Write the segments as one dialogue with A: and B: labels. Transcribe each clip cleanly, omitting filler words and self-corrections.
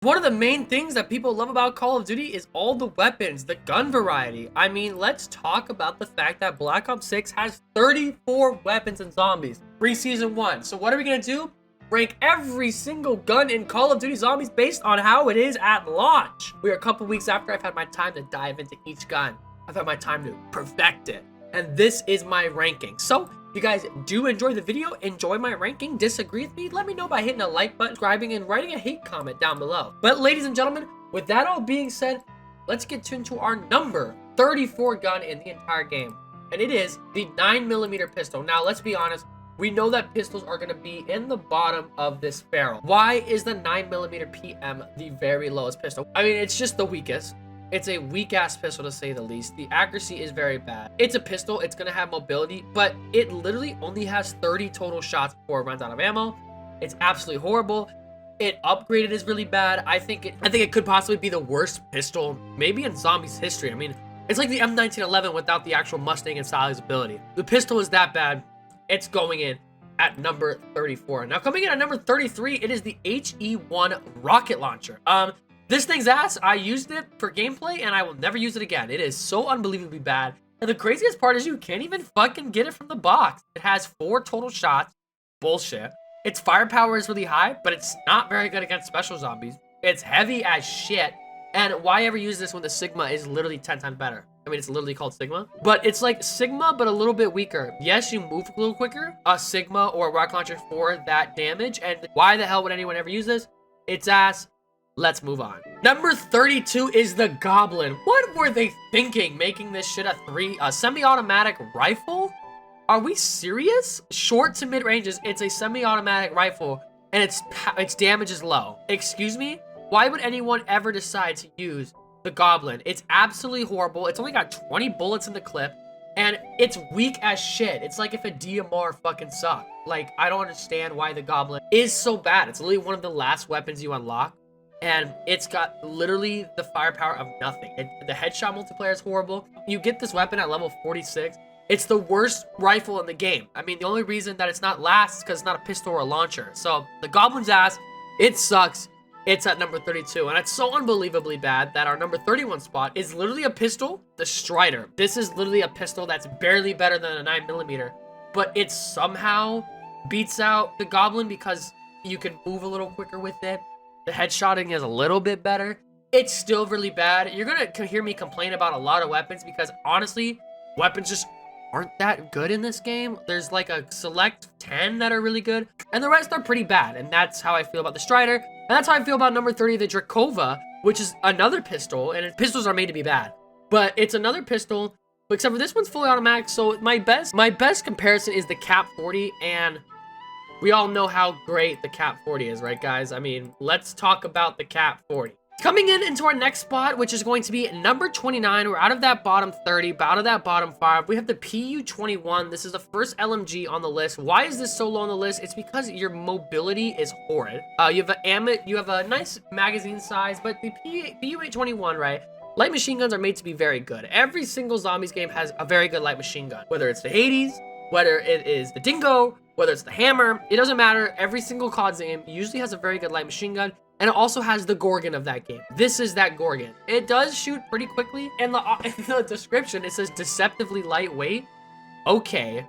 A: One of the main things that people love about Call of Duty is all the weapons, the gun variety. I mean, let's talk about the fact that Black Ops 6 has 34 weapons and zombies. Pre-season 1. So what are we going to do? Rank every single gun in Call of Duty Zombies based on how it is at launch. We are a couple weeks after I've had my time to dive into each gun. I've had my time to perfect it. And this is my ranking. So if you guys do enjoy the video, enjoy my ranking, disagree with me, let me know by hitting a like button, subscribing, and writing a hate comment down below. But ladies and gentlemen, with that all being said, let's get into our number 34 gun in the entire game. And it is the 9mm pistol. Now, let's be honest, we know that pistols are going to be in the bottom of this barrel. Why is the 9mm PM the very lowest pistol? I mean, it's just the weakest. It's a weak-ass pistol, to say the least. The accuracy is very bad. It's a pistol. It's going to have mobility, but it literally only has 30 total shots before it runs out of ammo. It's absolutely horrible. It upgraded is really bad. I think it could possibly be the worst pistol, maybe in Zombies history. I mean, it's like the M1911 without the actual Mustang and Sally's ability. The pistol is that bad. It's going in at number 34. Now, coming in at number 33, it is the HE1 rocket launcher. This thing's ass. I used it for gameplay, and I will never use it again. It is so unbelievably bad. And the craziest part is you can't even fucking get it from the box. It has 4 total shots. Bullshit. Its firepower is really high, but it's not very good against special zombies. It's heavy as shit. And why ever use this when the Sigma is literally 10 times better? I mean, it's literally called Sigma. But it's like Sigma, but a little bit weaker. Yes, you move a little quicker. A Sigma or a rocket launcher for that damage. And why the hell would anyone ever use this? It's ass. Let's move on. Number 32 is the Goblin. What were they thinking, making this shit a semi-automatic rifle? Are we serious? Short to mid ranges, it's a semi-automatic rifle, and its damage is low. Excuse me? Why would anyone ever decide to use the Goblin? It's absolutely horrible. It's only got 20 bullets in the clip, and it's weak as shit. It's like if a DMR fucking sucked. Like, I don't understand why the Goblin is so bad. It's literally one of the last weapons you unlock. And it's got literally the firepower of nothing. The headshot multiplayer is horrible. You get this weapon at level 46. It's the worst rifle in the game. I mean, the only reason that it's not last is because it's not a pistol or a launcher. So, the Goblin's ass, it sucks. It's at number 32. And it's so unbelievably bad that our number 31 spot is literally a pistol, the Strider. This is literally a pistol that's barely better than a 9mm. But it somehow beats out the Goblin because you can move a little quicker with it. The headshotting is a little bit better. It's still really bad. You're gonna hear me complain about a lot of weapons because honestly, weapons just aren't that good in this game. There's like a select 10 that are really good, and the rest are pretty bad. And that's how I feel about the Strider. And that's how I feel about number 30, the Drakova, which is another pistol, and pistols are made to be bad. But it's another pistol, except for this one's fully automatic. So my best comparison is the Cap 40, and we all know how great the Cap 40 is, right, guys? I mean, let's talk about the Cap 40. Coming into our next spot, which is going to be number 29. We're out of that bottom 30, but out of that bottom 5, we have the PU-21. This is the first LMG on the list. Why is this so low on the list? It's because your mobility is horrid. You have a nice magazine size, but the PU-21, right? Light machine guns are made to be very good. Every single Zombies game has a very good light machine gun. Whether it's the Hades, whether it is the Dingo, whether it's the Hammer, it doesn't matter. Every single COD game usually has a very good light machine gun, and it also has the Gorgon of that game. This is that Gorgon. It does shoot pretty quickly. In the description, it says deceptively lightweight. Okay.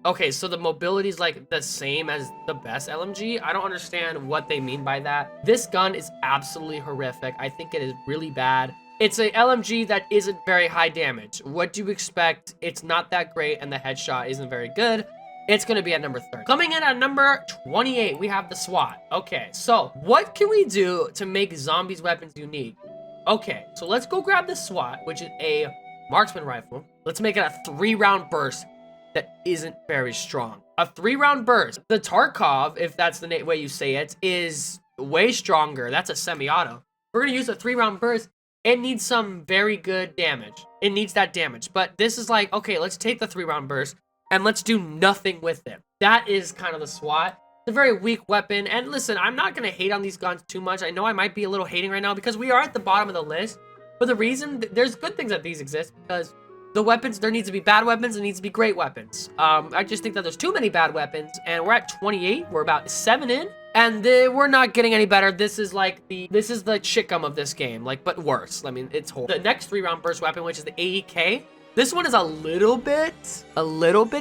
A: Okay, so the mobility is like the same as the best LMG. I don't understand what they mean by that. This gun is absolutely horrific. I think it is really bad. It's a LMG that isn't very high damage. What do you expect? It's not that great, and the headshot isn't very good. It's going to be at number 30. Coming in at number 28, we have the SWAT. Okay, so what can we do to make Zombies weapons unique? Okay, so let's go grab the SWAT, which is a marksman rifle. Let's make it a 3-round burst that isn't very strong. A 3-round burst. The Tarkov, if that's the way you say it, is way stronger. That's a semi-auto. We're going to use a 3-round burst. It needs some very good damage. It needs that damage. But this is like, okay, let's take the 3-round burst and let's do nothing with it. That is kind of the SWAT. It's a very weak weapon. And listen, I'm not going to hate on these guns too much. I know I might be a little hating right now because we are at the bottom of the list. But the reason, there's good things that these exist because the weapons, there needs to be bad weapons, there needs to be great weapons. I just think that there's too many bad weapons. And we're at 28. We're about 7 in. And we're not getting any better. This is the chick-um of this game, like, but worse. I mean, it's horrible. The next 3-round burst weapon, which is the AEK, this one is a little bit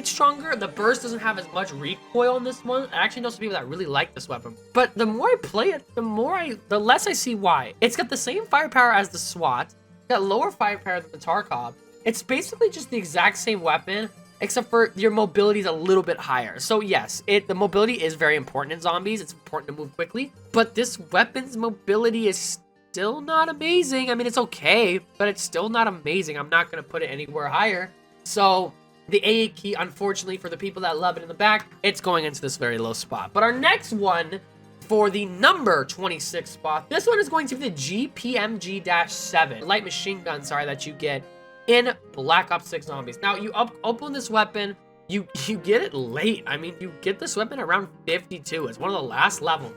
A: stronger. The burst doesn't have as much recoil on this one. I actually know some people that really like this weapon. But the more I play it, the less I see why. It's got the same firepower as the SWAT. It's got lower firepower than the Tarkov. It's basically just the exact same weapon, except for your mobility is a little bit higher. So yes, the mobility is very important in zombies. It's important to move quickly. But this weapon's mobility is still not amazing. I mean, it's okay, but it's still not amazing. I'm not going to put it anywhere higher. So the AA key, unfortunately, for the people that love it in the back, it's going into this very low spot. But our next one for the number 26 spot, this one is going to be the GPMG-7, light machine gun, that you get in Black Ops 6 Zombies. Now, you open this weapon, you get it late. I mean, you get this weapon around 52. It's one of the last levels.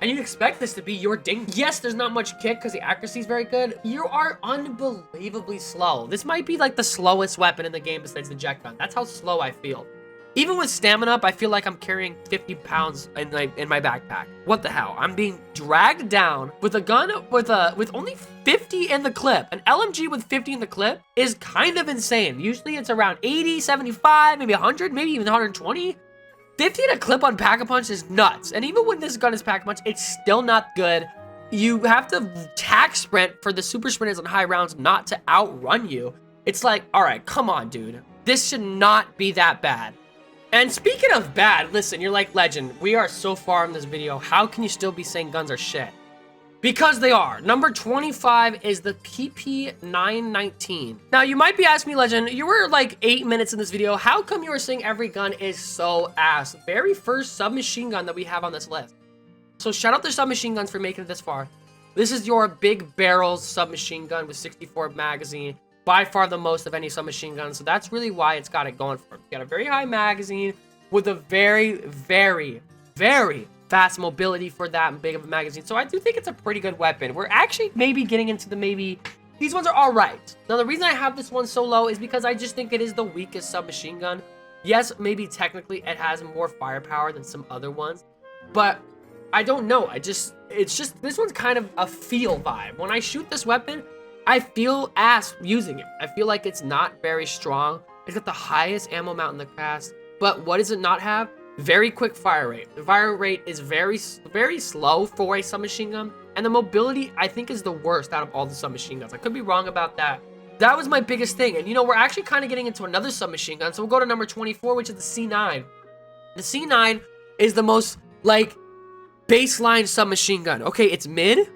A: And you expect this to be your ding. Yes, there's not much kick because the accuracy is very good. You are unbelievably slow. This might be like the slowest weapon in the game besides the jet gun. That's how slow I feel. Even with stamina up, I feel like I'm carrying 50 pounds in my backpack. What the hell? I'm being dragged down with a gun with only 50 in the clip. An LMG with 50 in the clip is kind of insane. Usually it's around 80, 75, maybe 100, maybe even 120. 50 in a clip on Pack-a-Punch is nuts. And even when this gun is Pack-a-Punch, it's still not good. You have to tack sprint for the super sprinters on high rounds not to outrun you. It's like, all right, come on, dude. This should not be that bad. And speaking of bad, listen, you're like, Legend, we are so far in this video. How can you still be saying guns are shit? Because they are. Number 25 is the PP919. Now, you might be asking me, Legend, you were like 8 minutes in this video. How come you were saying every gun is so ass? Very first submachine gun that we have on this list. So shout out to submachine guns for making it this far. This is your big barrel submachine gun with 64 magazine. By far the most of any submachine gun. So that's really why it's got it going for it. It's got a very high magazine with a very, very, very fast mobility for that big of a magazine. So I do think it's a pretty good weapon. We're actually maybe getting into these ones are all right. Now, the reason I have this one so low is because I just think it is the weakest submachine gun. Yes, maybe technically it has more firepower than some other ones, but I don't know. It's just, this one's kind of a feel vibe. When I shoot this weapon, I feel ass using it. I feel like it's not very strong. It's got the highest ammo amount in the class, but what does it not have? Very quick fire rate. The fire rate is very, very slow for a submachine gun, and the mobility, I think, is the worst out of all the submachine guns. I could be wrong about that. That was my biggest thing, and you know, we're actually kind of getting into another submachine gun, so we'll go to number 24, which is the C9. The C9 is the most, like, baseline submachine gun. Okay, it's mid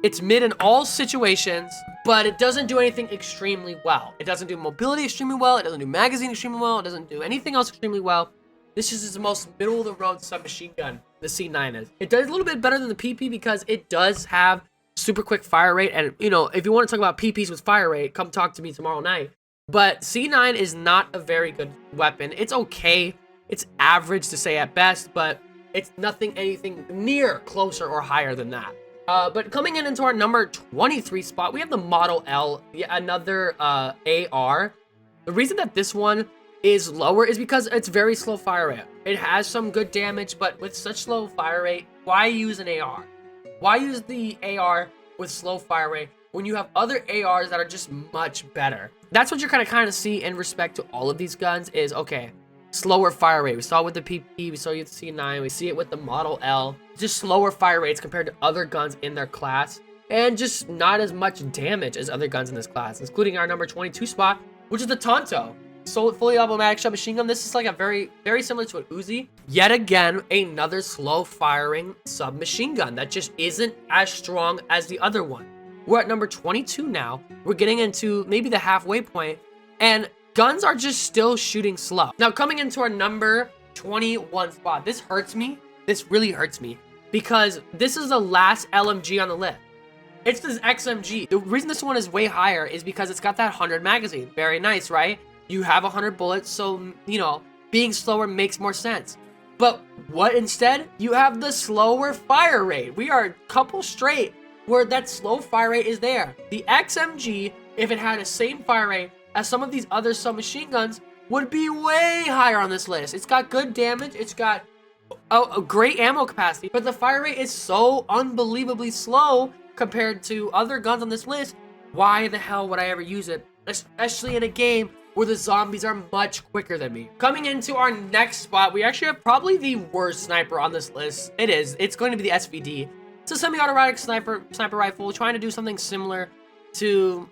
A: in all situations, but it doesn't do anything extremely well. It doesn't do mobility extremely well, it doesn't do magazine extremely well, it doesn't do anything else extremely well. This is the most middle-of-the-road submachine gun, the C9 is. It does a little bit better than the PP because it does have super quick fire rate. And, you know, if you want to talk about PPs with fire rate, come talk to me tomorrow night. But C9 is not a very good weapon. It's okay. It's average to say at best, but it's anything near closer or higher than that. But coming into our number 23 spot, we have the Model L, another AR. The reason that this one is lower is because it's very slow fire rate. It has some good damage, but with such slow fire rate, why use an AR? Why use the AR with slow fire rate when you have other ARs that are just much better? That's what you're kind of see in respect to all of these guns is, okay, slower fire rate. We saw it with the PP, we saw it with the C9, we see it with the Model L. Just slower fire rates compared to other guns in their class, and just not as much damage as other guns in this class, including our number 22 spot, which is the Tonto. So fully automatic submachine gun. This is like a very, very similar to an Uzi. Yet again, another slow firing submachine gun that just isn't as strong as the other one. We're at number 22 now. We're getting into maybe the halfway point, and guns are just still shooting slow. Now, coming into our number 21 spot, this hurts me. This really hurts me because this is the last LMG on the list. It's this XMG. The reason this one is way higher is because it's got that 100 magazine. Very nice, right? You have 100 bullets, so, you know, being slower makes more sense. But what instead? You have the slower fire rate. We are a couple straight where that slow fire rate is there. The XMG, if it had the same fire rate as some of these other submachine guns, would be way higher on this list. It's got good damage. It's got a great ammo capacity, but the fire rate is so unbelievably slow compared to other guns on this list. Why the hell would I ever use it? Especially in a game where the zombies are much quicker than me. Coming into our next spot, we actually have probably the worst sniper on this list. It's going to be the SVD. It's a semi-automatic sniper rifle, trying to do something similar to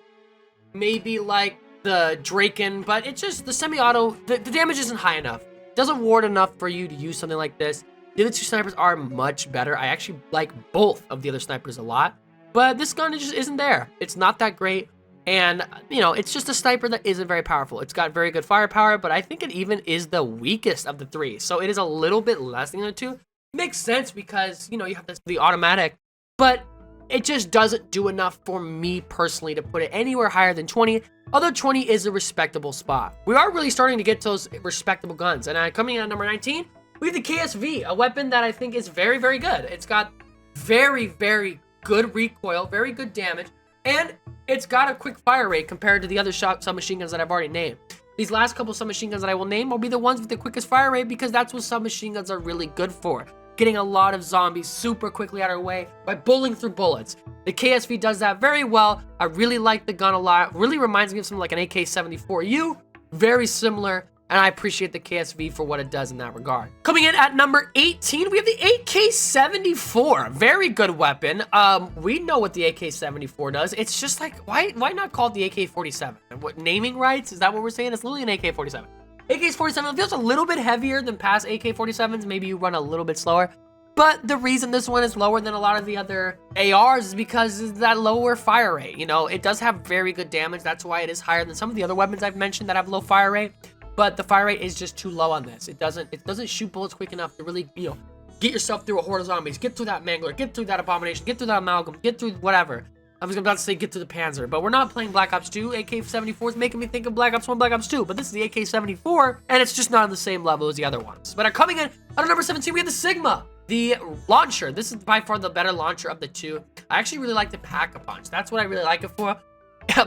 A: maybe like the Draken, but it's just the semi-auto, the damage isn't high enough. It doesn't ward enough for you to use something like this. The other two snipers are much better. I actually like both of the other snipers a lot, but this gun just isn't there. It's not that great. And, you know, it's just a sniper that isn't very powerful. It's got very good firepower, but I think it even is the weakest of the three. So it is a little bit less than the two. Makes sense because, you know, you have the automatic, but it just doesn't do enough for me personally to put it anywhere higher than 20. Although 20 is a respectable spot. We are really starting to get those respectable guns. And coming in at number 19, we have the KSV, a weapon that I think is very, very good. It's got very, very good recoil, very good damage, and it's got a quick fire rate compared to the other submachine guns that I've already named. These last couple submachine guns that I will name will be the ones with the quickest fire rate because that's what submachine guns are really good for. Getting a lot of zombies super quickly out of our way by bullying through bullets. The KSV does that very well. I really like the gun a lot. Really reminds me of something like an AK-74U. Very similar, and I appreciate the KSV for what it does in that regard. Coming in at number 18, we have the AK-74. Very good weapon. We know what the AK-74 does. It's just like, why not call it the AK-47? What, naming rights? Is that what we're saying? It's literally an AK-47. AK-47 feels a little bit heavier than past AK-47s. Maybe you run a little bit slower. But the reason this one is lower than a lot of the other ARs is because of that lower fire rate. You know, it does have very good damage. That's why it is higher than some of the other weapons I've mentioned that have low fire rate. But the fire rate is just too low on this. It doesn't shoot bullets quick enough to really, you know, get yourself through a horde of zombies, get through that mangler, get through that abomination, get through that amalgam, get through whatever. I was about to say get through the Panzer, but we're not playing Black Ops 2. AK-74 is making me think of Black Ops 1, Black Ops 2, but this is the AK-74, and it's just not on the same level as the other ones. But coming in at number 17, we have the Sigma, the launcher. This is by far the better launcher of the two. I actually really like the Pack-a-Punch. That's what I really like it for.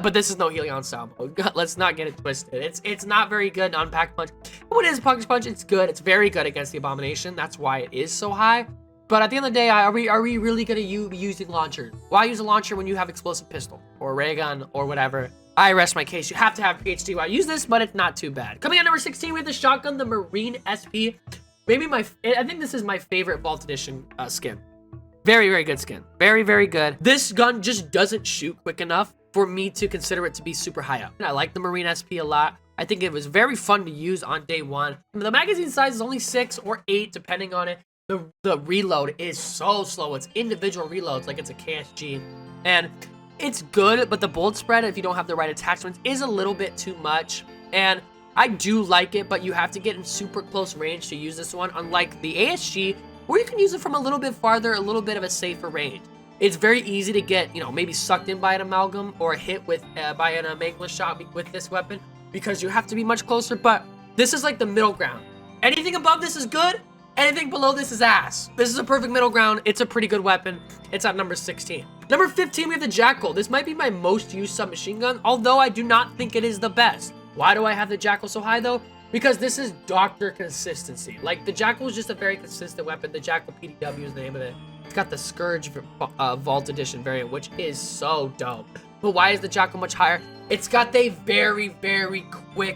A: But this is no Helion Salvo. Let's not get it twisted. It's not very good on Pack-a-Punch. But what is Pack-a-Punch? It's good. It's very good against the Abomination. That's why it is so high. But at the end of the day, are we really going to be using launcher? Why use a launcher when you have explosive pistol or ray gun or whatever? I rest my case. You have to have PhD while I use this, but it's not too bad. Coming at number 16, we have the shotgun, the Marine SP. I think this is my favorite Vault Edition skin. Very, very good skin. Very, very good. This gun just doesn't shoot quick enough for me to consider it to be super high up. And I like the Marine SP a lot. I think it was very fun to use on day one. The magazine size is only 6 or 8, depending on it. The reload is so slow. It's individual reloads like it's a KSG. And it's good, but the bullet spread, if you don't have the right attachments, is a little bit too much. And I do like it, but you have to get in super close range to use this one, unlike the ASG, where you can use it from a little bit farther, a little bit of a safer range. It's very easy to get, you know, maybe sucked in by an amalgam or hit with by an mangler shot with this weapon because you have to be much closer, but this is like the middle ground. Anything above this is good. Anything below this is ass. This is a perfect middle ground. It's a pretty good weapon. It's at number 16. Number 15, we have the Jackal. This might be my most used submachine gun, although I do not think it is the best. Why do I have the Jackal so high though? Because this is Dr. Consistency. Like, the Jackal is just a very consistent weapon. The Jackal PDW is the name of it. It's got the Scourge Vault Edition variant, which is so dope. But why is the Jackal much higher? It's got a very, very quick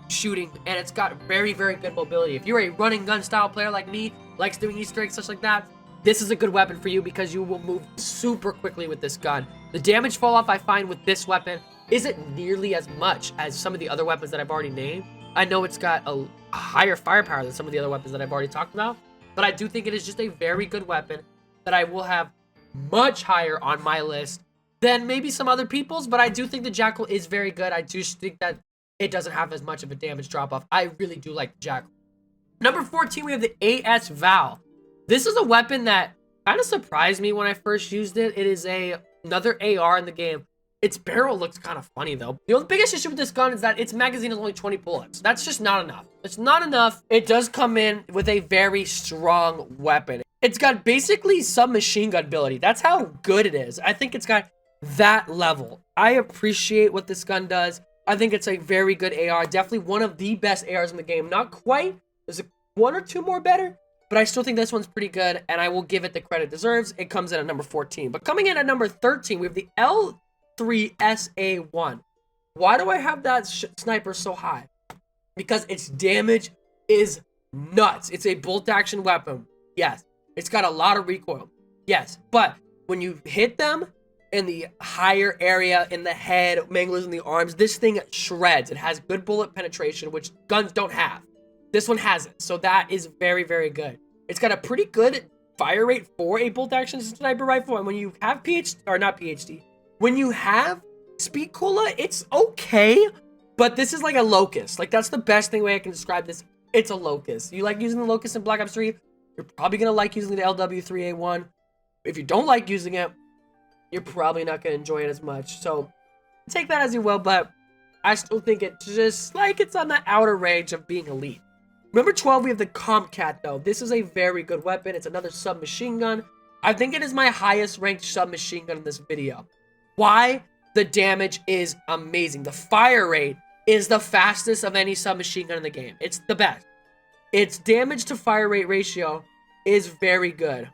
A: shooting, and it's got very, very good mobility. If you're a running gun style player like me, likes doing Easter eggs, such like that, this is a good weapon for you because you will move super quickly with this gun. The damage fall off I find with this weapon isn't nearly as much as some of the other weapons that I've already named. I know it's got a higher firepower than some of the other weapons that I've already talked about, but I do think it is just a very good weapon that I will have much higher on my list than maybe some other people's, but I do think the Jackal is very good. I do think that it doesn't have as much of a damage drop-off. I really do like the Jackal. Number 14, we have the AS Val. This is a weapon that kind of surprised me when I first used it. It is another AR in the game. Its barrel looks kind of funny, though. The only biggest issue with this gun is that its magazine is only 20 bullets. That's just not enough. It's not enough. It does come in with a very strong weapon. It's got basically submachine gun ability. That's how good it is. I think it's got that level. I appreciate what this gun does. I think it's a very good AR. Definitely one of the best ARs in the game. Not quite. There's one or two more better. but I still think this one's pretty good, and I will give it the credit it deserves. It comes in at number 14. But coming in at number 13, we have the L3SA1. Why do I have that sniper so high? Because its damage is nuts. It's a bolt-action weapon. Yes. It's got a lot of recoil. Yes. But when you hit them in the higher area, in the head, manglers in the arms, this thing shreds. It has good bullet penetration, which guns don't have. This one has it. So that is very, very good. It's got a pretty good fire rate for a bolt-action sniper rifle. And when you have when you have Speed Cola, it's okay. But this is like a Locust. Like, that's the best way I can describe this. It's a Locust. You like using the Locust in Black Ops 3? You're probably going to like using the LW3A1. If you don't like using it, you're probably not going to enjoy it as much. So, take that as you will, but I still think it's just, like, it's on the outer range of being elite. Number 12, we have the Comcat, though. This is a very good weapon. It's another submachine gun. I think it is my highest ranked submachine gun in this video. Why? The damage is amazing. The fire rate is the fastest of any submachine gun in the game. It's the best. Its damage to fire rate ratio is very good.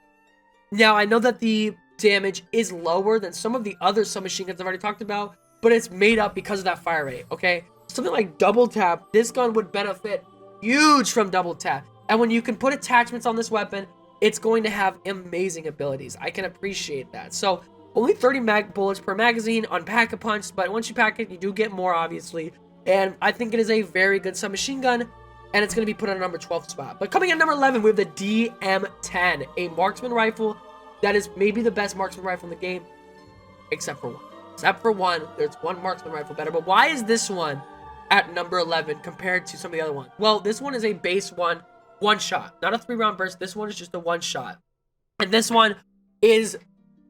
A: Now, I know that the damage is lower than some of the other submachine guns I've already talked about, but it's made up because of that fire rate, okay? Something like double tap, this gun would benefit huge from double tap. And when you can put attachments on this weapon, it's going to have amazing abilities. I can appreciate that. So, only 30 bullets per magazine on Pack-a-Punch, but once you pack it, you do get more, obviously. And I think it is a very good submachine gun, and it's going to be put on a number 12 spot. But coming in number 11, we have the DM10, a marksman rifle that is maybe the best marksman rifle in the game, except for one. Except for one, there's one marksman rifle better. But why is this one at number 11 compared to some of the other ones? Well, this one is a base one shot, not a 3-round burst. This one is just a one shot. And this one is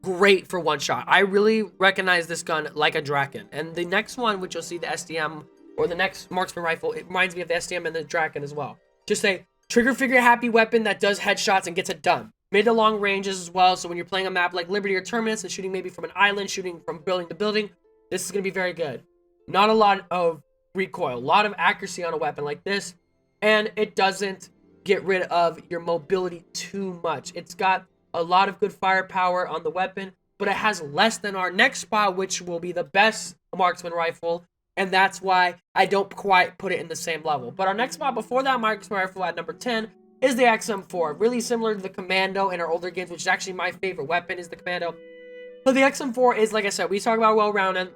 A: great for one shot. I really recognize this gun like a Draken. And the next one, which you'll see the SDM, or the next marksman rifle, it reminds me of the SDM and the Draken as well. Just a trigger figure happy weapon that does headshots and gets it done. Mid to long ranges as well, so when you're playing a map like Liberty or Terminus and shooting maybe from an island, shooting from building to building, this is going to be very good. Not a lot of recoil, a lot of accuracy on a weapon like this, and it doesn't get rid of your mobility too much. It's got a lot of good firepower on the weapon, but it has less than our next spot, which will be the best marksman rifle, and that's why I don't quite put it in the same level. But our next spot before that marksman rifle at number 10 is the XM4, really similar to the Commando in our older games, which is actually my favorite weapon is the Commando. But the XM4 is, like I said, we talk about well-rounded.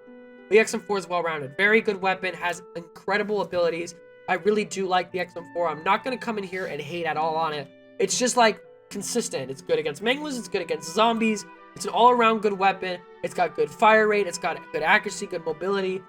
A: The XM4 is well-rounded. Very good weapon, has incredible abilities. I really do like the XM4. I'm not going to come in here and hate at all on it. It's just like consistent. It's good against manglers. It's good against zombies. It's an all-around good weapon. It's got good fire rate. It's got good accuracy, good mobility.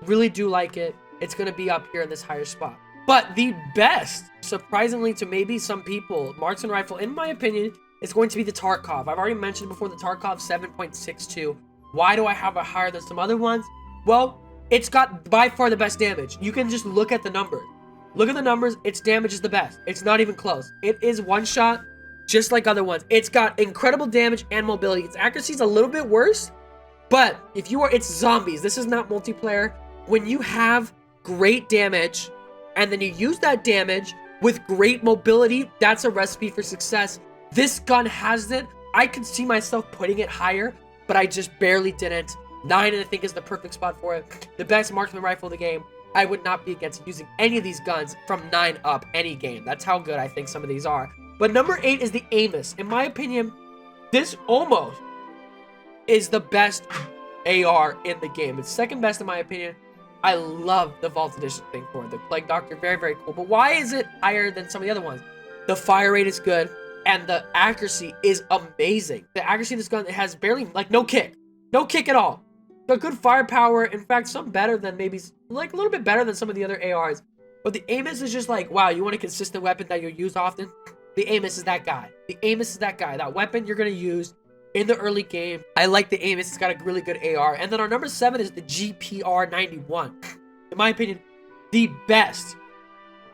A: Really do like it. It's going to be up here in this higher spot. But the best, surprisingly to maybe some people, marksman rifle, in my opinion, is going to be the Tarkov. I've already mentioned before the Tarkov 7.62. Why do I have it higher than some other ones? Well, it's got by far the best damage. You can just look at the numbers. Look at the numbers. Its damage is the best. It's not even close. It is one shot, just like other ones. It's got incredible damage and mobility. Its accuracy is a little bit worse, but if you are, it's zombies. This is not multiplayer. When you have great damage, and then you use that damage with great mobility, that's a recipe for success. This gun has it. I could see myself putting it higher, but I just barely didn't. 9, I think, is the perfect spot for it. The best marksman rifle in the game. I would not be against using any of these guns from 9 up any game. That's how good I think some of these are. But number 8 is the Amos. In my opinion, this almost is the best AR in the game. It's second best in my opinion. I love the Vault Edition thing for it. The Plague Doctor, very, very cool. But why is it higher than some of the other ones? The fire rate is good, and the accuracy is amazing. The accuracy of this gun has barely, like, no kick. No kick at all. Got good firepower. In fact, some better than maybe, like, a little bit better than some of the other ARs. But the Amos is just like, wow, you want a consistent weapon that you'll use often? The Amos is that guy. The Amos is that guy. That weapon you're going to use in the early game. I like the Amos. It's got a really good AR. And then our number 7 is the GPR-91. In my opinion, the best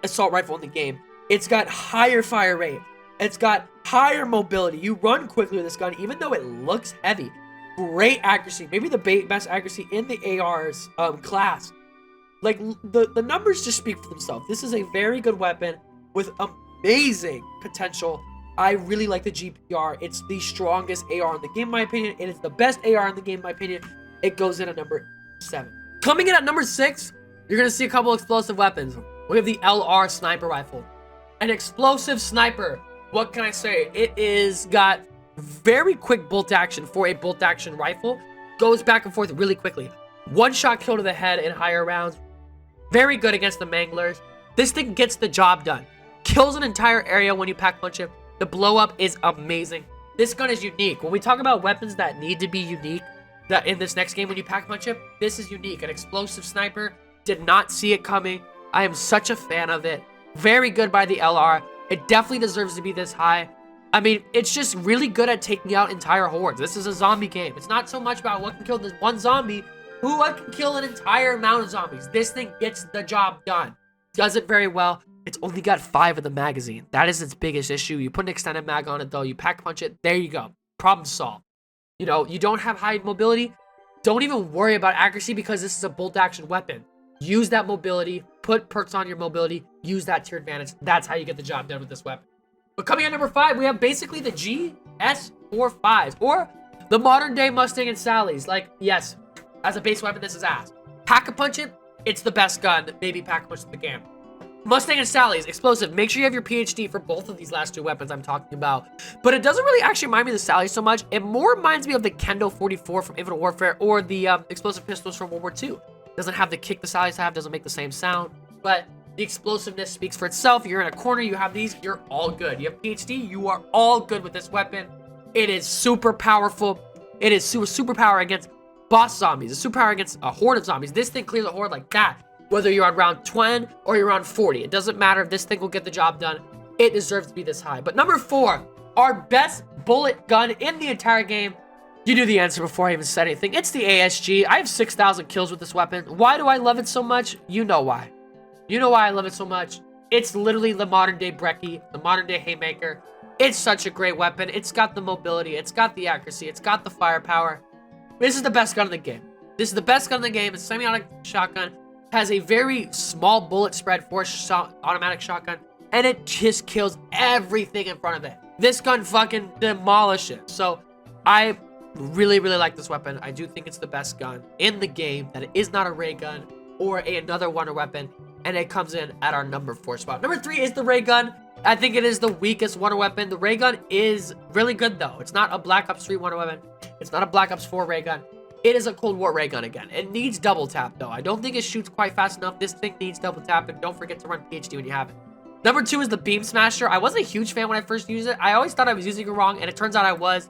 A: assault rifle in the game. It's got higher fire rate. It's got higher mobility. You run quickly with this gun, even though it looks heavy. Great accuracy. Maybe the best accuracy in the ARs class. Like, the numbers just speak for themselves. This is a very good weapon with amazing potential. I really like the GPR. It's the strongest AR in the game, in my opinion. It is the best AR in the game, in my opinion. It goes in at number 7. Coming in at number 6, you're going to see a couple explosive weapons. We have the LR sniper rifle. An explosive sniper. What can I say? It is got very quick bolt action for a bolt action rifle. Goes back and forth really quickly. One shot kill to the head in higher rounds. Very good against the manglers. This thing gets the job done. Kills an entire area when you pack punch it. The blow up is amazing. This gun is unique. When we talk about weapons that need to be unique, that in this next game when you pack punch it, this is unique. An explosive sniper. Did not see it coming. I am such a fan of it. Very good by the LR. It definitely deserves to be this high. I mean, it's just really good at taking out entire hordes. This is a zombie game. It's not so much about what can kill this one zombie, what can kill an entire amount of zombies. This thing gets the job done. Does it very well. It's only got 5 in the magazine. That is its biggest issue. You put an extended mag on it, though. You pack punch it. There you go. Problem solved. You know, you don't have high mobility. Don't even worry about accuracy because this is a bolt action weapon. Use that mobility. Put perks on your mobility. Use that to your advantage. That's how you get the job done with this weapon. But coming at number 5, we have basically the GS45s, or the modern day Mustang and Sally's. Like, yes, as a base weapon, this is ass. Pack-a-punch it, it's the best gun. Maybe pack-a-punch in the game. Mustang and Sally's, explosive. Make sure you have your PhD for both of these last 2 weapons I'm talking about. But it doesn't really actually remind me of the Sally's so much. It more reminds me of the Kendo 44 from Infinite Warfare or the explosive pistols from World War II. Doesn't have the kick the Sally's have, doesn't make the same sound. But the explosiveness speaks for itself. You're in a corner, you have these, you're all good. You have PhD, you are all good with this weapon. It is super powerful. It is super power against boss zombies. It's super power against a horde of zombies. This thing clears a horde like that. Whether you're on round 20 or you're on 40. It doesn't matter. This thing will get the job done. It deserves to be this high. But number 4, our best bullet gun in the entire game. You knew the answer before I even said anything. It's the ASG. I have 6,000 kills with this weapon. Why do I love it so much? You know why. You know why I love it so much. It's literally the modern day Brecci, the modern day Haymaker. It's such a great weapon. It's got the mobility. It's got the accuracy. It's got the firepower. This is the best gun in the game. This is the best gun in the game. It's a semi-automatic shotgun. Has a very small bullet spread for automatic shotgun. And it just kills everything in front of it. This gun fucking demolishes. So I really like this weapon. I do think it's the best gun in the game. That it is not a ray gun or another wonder weapon. And it comes in at our number 4 spot. Number 3 is the ray gun. I think it is the weakest wonder weapon. The ray gun is really good though. It's not a Black Ops 3 wonder weapon. It's not a Black Ops 4 ray gun. It is a Cold War ray gun again. It needs double tap though. I don't think it shoots quite fast enough. This thing needs double tap, and don't forget to run PhD when you have it. Number 2 is the Beam Smasher. I wasn't a huge fan when I first used it. I always thought I was using it wrong, and it turns out I was.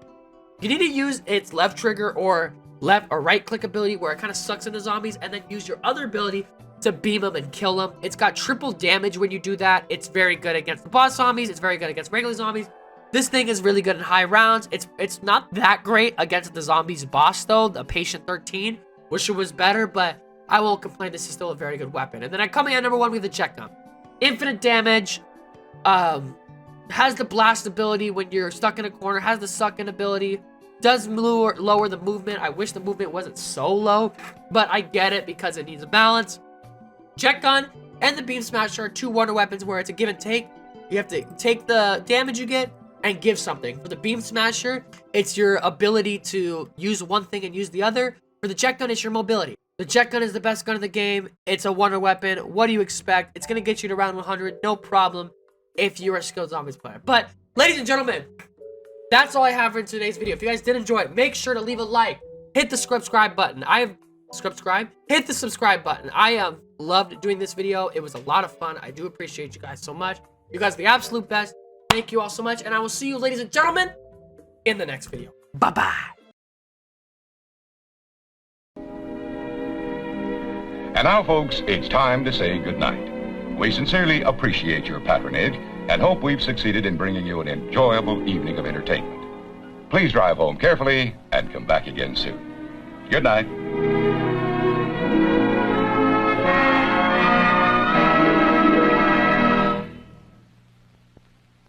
A: You need to use its left trigger or left or right click ability where it kind of sucks into zombies, and then use your other ability to beam them and kill them. It's got triple damage when you do that. It's very good against the boss zombies. It's very good against regular zombies. This thing is really good in high rounds. It's not that great against the zombies boss though, the Patient 13. Wish it was better, but I won't complain. This is still a very good weapon. And then coming at number 1, we have the Jet Gun. Infinite damage. Has the blast ability when you're stuck in a corner. Has the suck in ability. Does lower the movement. I wish the movement wasn't so low, but I get it because it needs a balance. Jet Gun and the Beam Smasher are 2 wonder weapons where it's a give and take. You have to take the damage you get and give something. For the Beam Smasher, it's your ability to use one thing and use the other. For the Jet Gun, it's your mobility. The Jet Gun is the best gun in the game. It's a wonder weapon. What do you expect? It's going to get you to round 100, no problem, if you're a skilled zombies player. But, ladies and gentlemen, that's all I have for today's video. If you guys did enjoy it, make sure to leave a like. Hit the subscribe button. Hit the subscribe button. I loved doing this video. It was a lot of fun. I do appreciate you guys so much. You guys are the absolute best. Thank you all so much, and I will see you, ladies and gentlemen, in the next video. Bye-bye.
B: And now, folks, it's time to say goodnight. We sincerely appreciate your patronage and hope we've succeeded in bringing you an enjoyable evening of entertainment. Please drive home carefully and come back again soon. Good night.